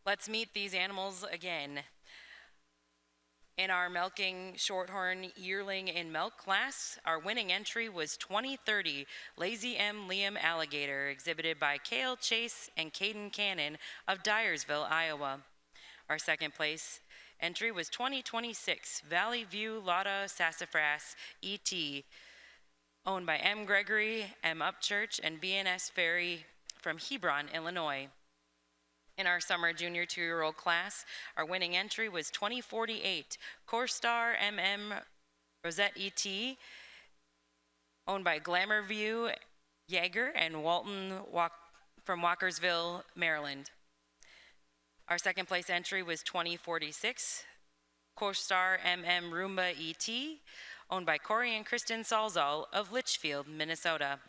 Let's meet these animals again. In our milking Shorthorn yearling in milk class, our winning entry was 2030 Lazy M. Liam Alligator, exhibited by Cale Chase and Caden Cannon of Dyersville, Iowa. Our second place entry was 2026 Valley View Lotta Sassafras ET, owned by M. Gregory, M. Upchurch, and BNS Ferry from Hebron, Illinois. In our summer junior 2-year-old class, our winning entry was 2048 CoreStar MM Rosette ET, owned by Glamour View Jaeger and Walton from Walkersville, Maryland. Our second place entry was 2046 CoreStar MM Roomba ET, owned by Corey and Kristen Salzal of Litchfield, Minnesota.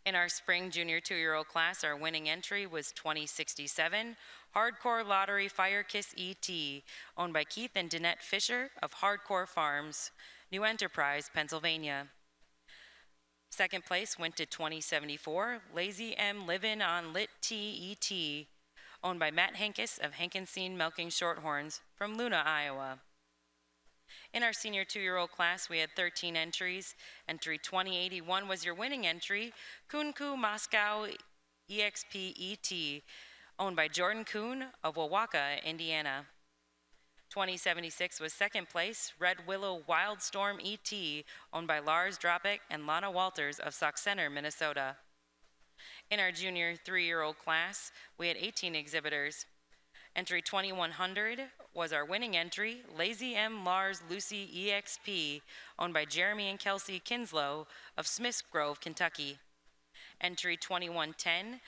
In our spring junior 2-year-old class, our winning entry was 2067 Hardcore Lottery Fire Kiss ET, owned by Keith and Danette Fisher of Hardcore Farms, New Enterprise, Pennsylvania. Second place went to 2074 Lazy M Livin' on Lit T ET, owned by Matt Hankis of Hankenstein Milking Shorthorns from Luna, Iowa. In our senior 2-year-old class, we had 13 entries. Entry 2081 was your winning entry, Kunku Moscow EXP ET, owned by Jordan Kuhn of Wawaka, Indiana. 2076 was second place, Red Willow Wildstorm ET, owned by Lars Dropik and Lana Walters of Sauk Center, Minnesota. In our junior 3-year-old class, we had 18 exhibitors. Entry 2100 was our winning entry, Lazy M Lars Lucy EXP, owned by Jeremy and Kelsey Kinslow of Smiths Grove, Kentucky. Entry 2110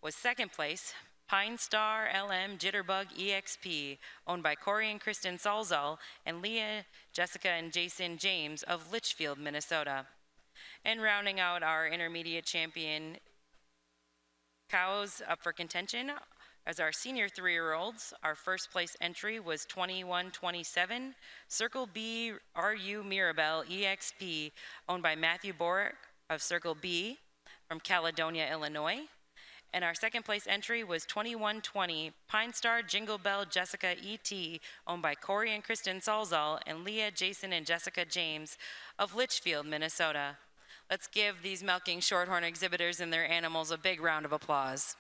was second place, Pine Star LM Jitterbug EXP, owned by Corey and Kristen Salzal and Leah, Jessica, and Jason James of Litchfield, Minnesota. And rounding out our intermediate champion cows up for contention, as our senior 3-year-olds, our first place entry was 2127 Circle B RU Mirabelle EXP, owned by Matthew Borick of Circle B from Caledonia, Illinois. And our second place entry was 2120 Pine Star Jingle Bell Jessica ET, owned by Corey and Kristen Salzal and Leah, Jason, and Jessica James of Litchfield, Minnesota. Let's give these milking Shorthorn exhibitors and their animals a big round of applause.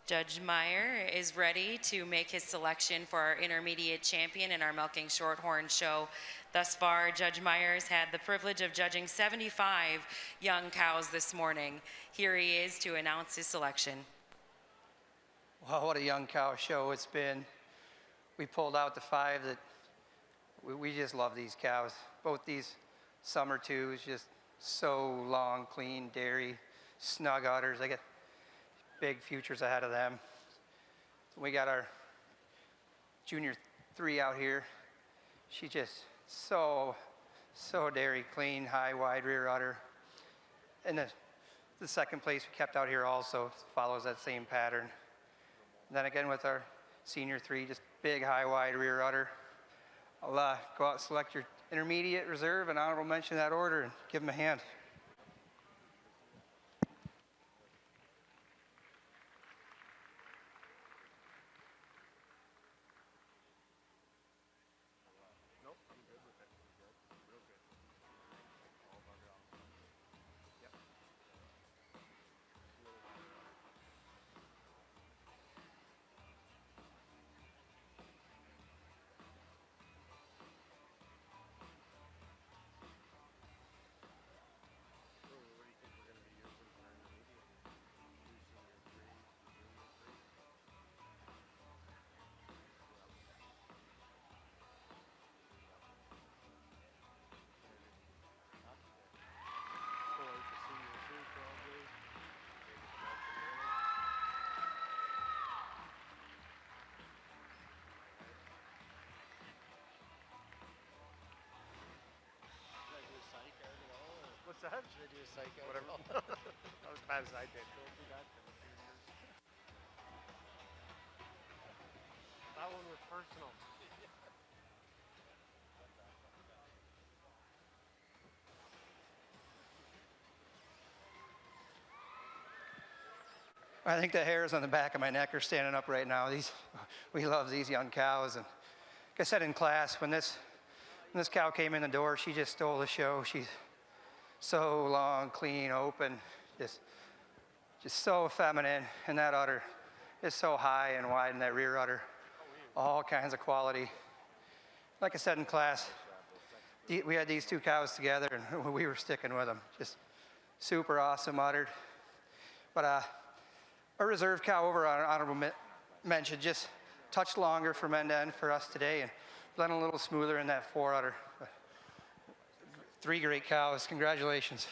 Judge Meyer is ready to make his selection for our intermediate champion in our Milking Shorthorn show. Thus far, Judge Myers had the privilege of judging 75 young cows this morning. Here he is to announce his selection. Wow, what a young cow show it's been. We pulled out the 5 that we just love these cows. Both these summer twos, just so long, clean, dairy, snug udders. They get big futures ahead of them. We got our junior 3 out here. She just so dairy clean, high, wide rear udder. And the second place we kept out here also follows that same pattern. And then again with our senior 3, just big, high, wide rear udder. I'll go out and select your intermediate, reserve, and honorable mention that order and give them a hand. What's that? Should I do a psych? Whatever. Not as bad as I did. Don't do that. That one was personal. I think the hairs on the back of my neck are standing up right now. We love these young cows. And like I said in class, when this cow came in the door, she just stole the show. She's so long, clean, open, just so feminine. And that udder is so high and wide in that rear udder. All kinds of quality. Like I said in class, we had these two cows together and we were sticking with them. Just super awesome uddered. But a reserve cow over on honorable mention, just touched longer from end to end for us today and blend a little smoother in that 4 udder. 3 great cows. Congratulations.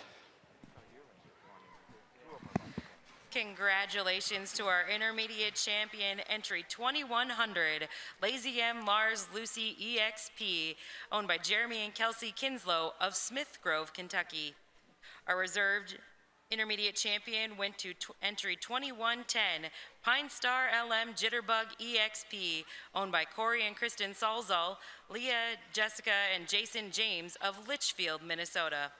Congratulations to our intermediate champion, entry 2100, Lazy M Lars Lucy EXP, owned by Jeremy and Kelsey Kinslow of Smith Grove, Kentucky. Our reserved intermediate champion went to entry 2110, Pine Star LM Jitterbug EXP, owned by Corey and Kristen Salzal, Leah, Jessica, and Jason James of Litchfield, Minnesota.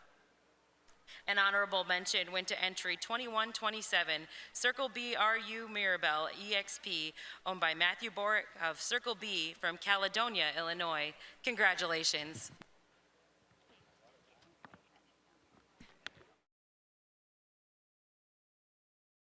An honorable mention went to entry 2127, Circle B RU Mirabelle EXP, owned by Matthew Borick of Circle B from Caledonia, Illinois. Congratulations.